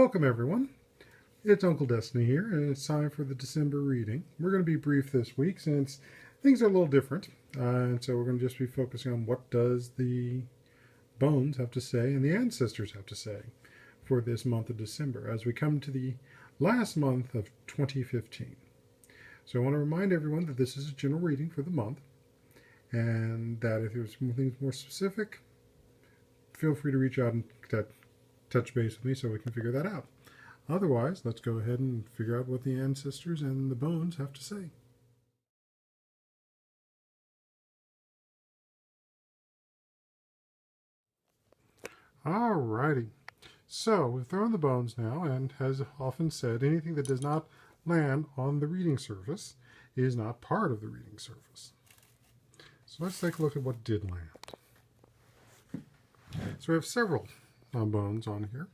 Welcome everyone. It's UnkleDestiny here, and it's time for the December reading. We're going to be brief this week since things are a little different, and so we're going to just be focusing on what does the bones have to say and the ancestors have to say for this month of December as we come to the last month of 2015. So I want to remind everyone that this is a general reading for the month, and that if there's things more specific, feel free to reach out and touch base with me so we can figure that out. Otherwise, let's go ahead and figure out what the ancestors and the bones have to say. Alrighty. So, we've thrown the bones now, and as often said, anything that does not land on the reading surface is not part of the reading surface. So let's take a look at what did land. So we have several bones on here.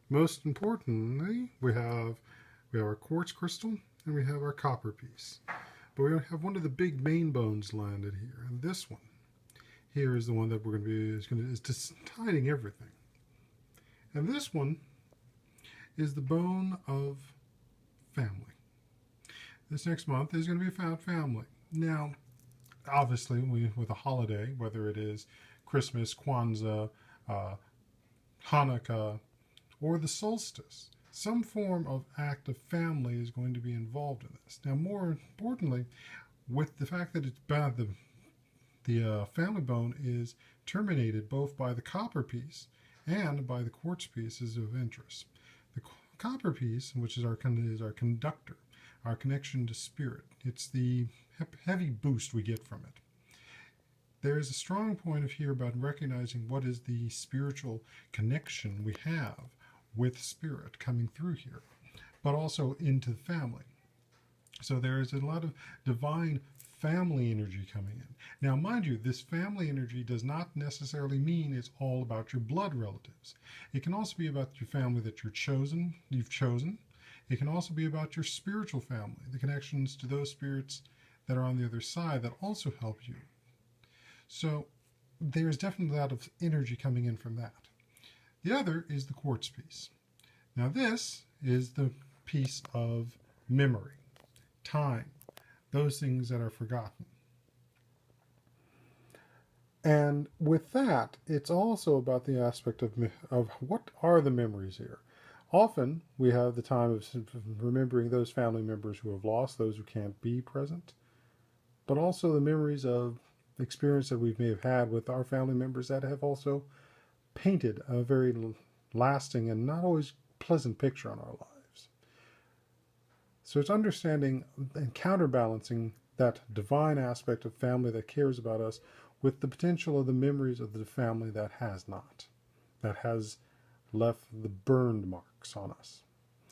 Most importantly, we have our quartz crystal and we have our copper piece. But we have one of the big main bones landed here, and this one here is the one that we're going to be is deciding everything. And this one is the bone of family. This next month is going to be about family. Now, obviously, with a holiday, whether it is Christmas, Kwanzaa, Hanukkah, or the solstice, some form of act of family is going to be involved in this. Now, more importantly, with the fact that it's bad, the family bone is terminated both by the copper piece and by the quartz piece, is of interest. The copper piece, which is our conductor, our connection to spirit. It's the heavy boost we get from it. There is a strong point of here about recognizing what is the spiritual connection we have with spirit coming through here, but also into the family. So there is a lot of divine family energy coming in. Now, mind you, this family energy does not necessarily mean it's all about your blood relatives. It can also be about your family that you've chosen. It can also be about your spiritual family, the connections to those spirits that are on the other side that also help you. So there's definitely a lot of energy coming in from that. The other is the quartz piece. Now this is the piece of memory, time, those things that are forgotten. And with that, it's also about the aspect of what are the memories here. Often we have the time of remembering those family members who have lost, those who can't be present, but also the memories of experience that we may have had with our family members that have also painted a very lasting and not always pleasant picture on our lives. So it's understanding and counterbalancing that divine aspect of family that cares about us with the potential of the memories of the family that has not, that has left the burned marks on us.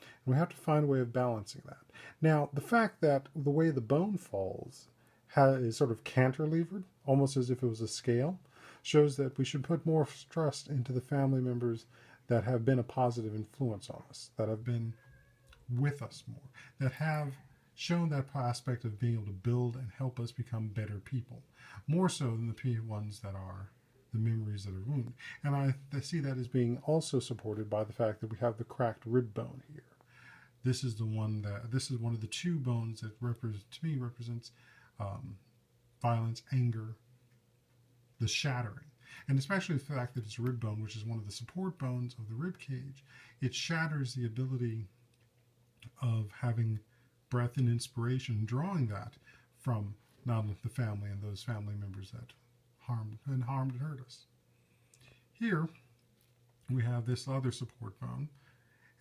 And we have to find a way of balancing that. Now, the fact that the way the bone falls is sort of cantilevered, almost as if it was a scale, shows that we should put more trust into the family members that have been a positive influence on us, that have been with us more, that have shown that aspect of being able to build and help us become better people, more so than the ones that are the memories that are wounded. And I see that as being also supported by the fact that we have the cracked rib bone here. This is one of the two bones that represents violence, anger, the shattering. And especially the fact that it's a rib bone, which is one of the support bones of the rib cage, it shatters the ability of having breath and inspiration, drawing that from not only the family and those family members that harmed and hurt us. Here we have this other support bone.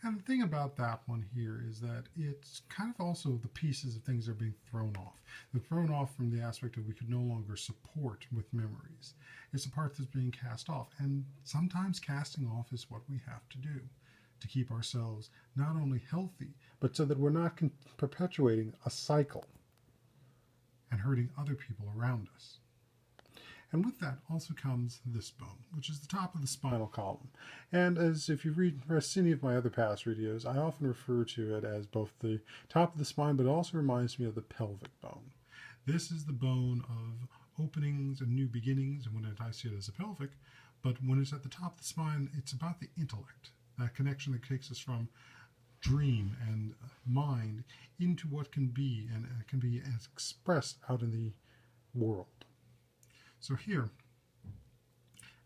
And the thing about that one here is that it's kind of also the pieces of things that are being thrown off. They're thrown off from the aspect of we could no longer support with memories. It's the part that's being cast off. And sometimes casting off is what we have to do to keep ourselves not only healthy, but so that we're not perpetuating a cycle and hurting other people around us. And with that also comes this bone, which is the top of the spinal column. And as if you've read any of my other past videos, I often refer to it as both the top of the spine, but it also reminds me of the pelvic bone. This is the bone of openings and new beginnings, and when I see it as a pelvic, but when it's at the top of the spine, it's about the intellect. that connection that takes us from dream and mind into what can be and can be expressed out in the world. So here,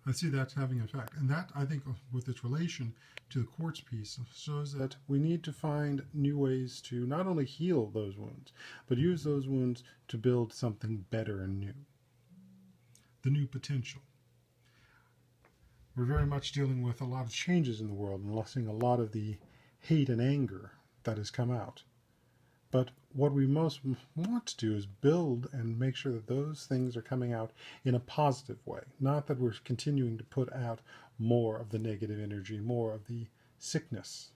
I see that's having an effect. And that, I think, with its relation to the quartz piece, shows that we need to find new ways to not only heal those wounds, but use those wounds to build something better and new. The new potential. We're very much dealing with a lot of changes in the world and seeing a lot of the hate and anger that has come out. But what we most want to do is build and make sure that those things are coming out in a positive way. Not that we're continuing to put out more of the negative energy, more of the sickness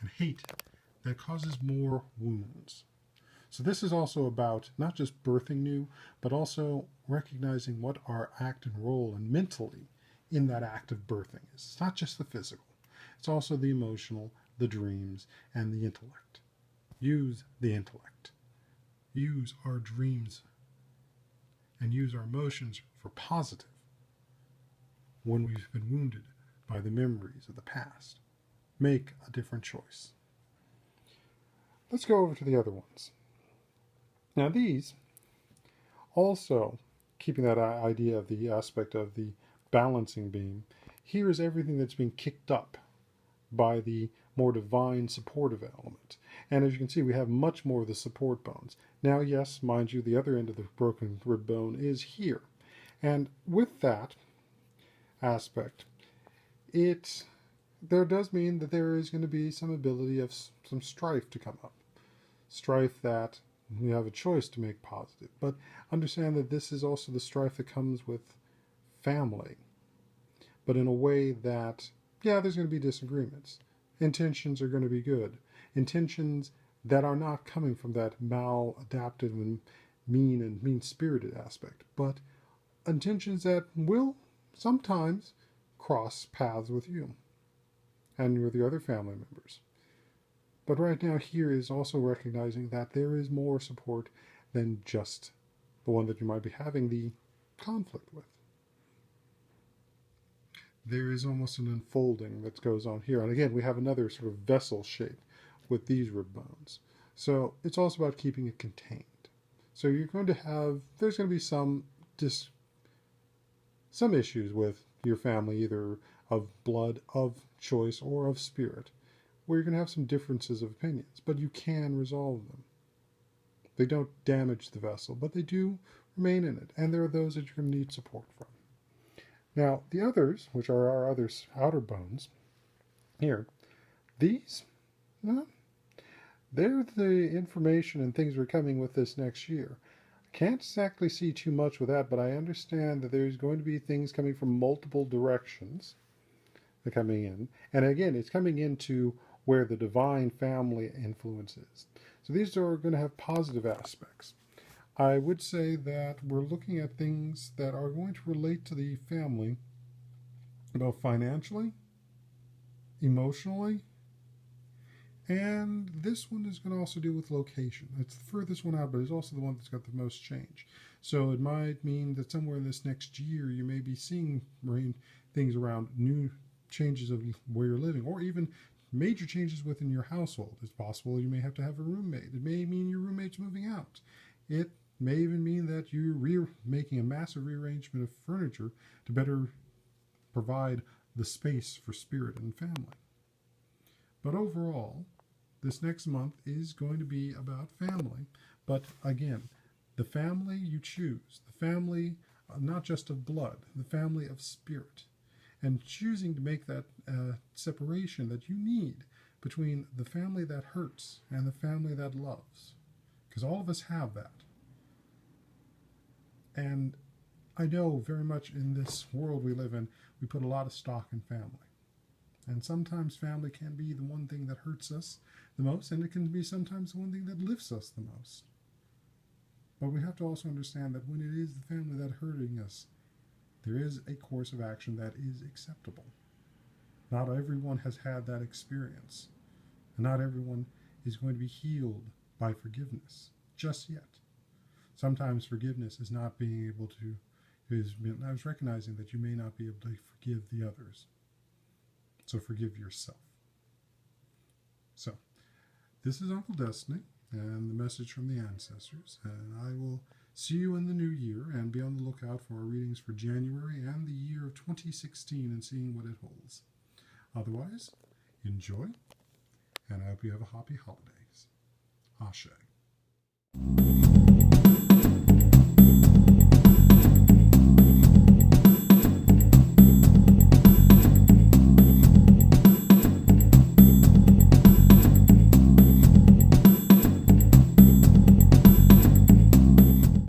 and hate that causes more wounds. So this is also about not just birthing new, but also recognizing what our act and role and mentally in that act of birthing is. It's not just the physical. It's also the emotional, the dreams, and the intellect. Use the intellect. Use our dreams and use our emotions for positive when we've been wounded by the memories of the past. Make a different choice. Let's go over to the other ones. Now these, also keeping that idea of the aspect of the balancing beam, here is everything that's being kicked up by the more divine supportive element. And as you can see, we have much more of the support bones. Now, yes, mind you, the other end of the broken rib bone is here. And with that aspect, there does mean that there is going to be some ability of some strife to come up. Strife that we have a choice to make positive. But understand that this is also the strife that comes with family. But in a way that, yeah, there's going to be disagreements. Intentions are going to be good. Intentions that are not coming from that maladaptive and mean-spirited aspect, but intentions that will sometimes cross paths with you and with the other family members. But right now here is also recognizing that there is more support than just the one that you might be having the conflict with. There is almost an unfolding that goes on here. And again, we have another sort of vessel shape with these rib bones. So it's also about keeping it contained. So you're going to have, there's going to be some issues with your family, either of blood, of choice, or of spirit, where you're going to have some differences of opinions, but you can resolve them. They don't damage the vessel, but they do remain in it. And there are those that you're going to need support from. Now, the others, which are our other outer bones, here, these, well, they're the information and things we're coming with this next year. I can't exactly see too much with that, but I understand that there's going to be things coming from multiple directions that are coming in. And again, it's coming into where the divine family influence is. So these are going to have positive aspects. I would say that we're looking at things that are going to relate to the family, both financially, emotionally, and this one is going to also deal with location. It's the furthest one out, but it's also the one that's got the most change. So it might mean that somewhere in this next year, you may be seeing things around new changes of where you're living, or even major changes within your household. It's possible you may have to have a roommate. It may mean your roommate's moving out. It may even mean that you're making a massive rearrangement of furniture to better provide the space for spirit and family. But overall, this next month is going to be about family. But again, the family you choose, the family not just of blood, the family of spirit, and choosing to make that separation that you need between the family that hurts and the family that loves. Because all of us have that. And I know very much in this world we live in, we put a lot of stock in family. And sometimes family can be the one thing that hurts us the most, and it can be sometimes the one thing that lifts us the most. But we have to also understand that when it is the family that's hurting us, there is a course of action that is acceptable. Not everyone has had that experience. And not everyone is going to be healed by forgiveness just yet. Sometimes forgiveness is not being able to, I was recognizing that you may not be able to forgive the others. So forgive yourself. So this is Uncle Destiny and the message from the ancestors, and I will see you in the new year, and be on the lookout for our readings for January and the year of 2016 and seeing what it holds. Otherwise, enjoy, and I hope you have a happy holidays. Ashe.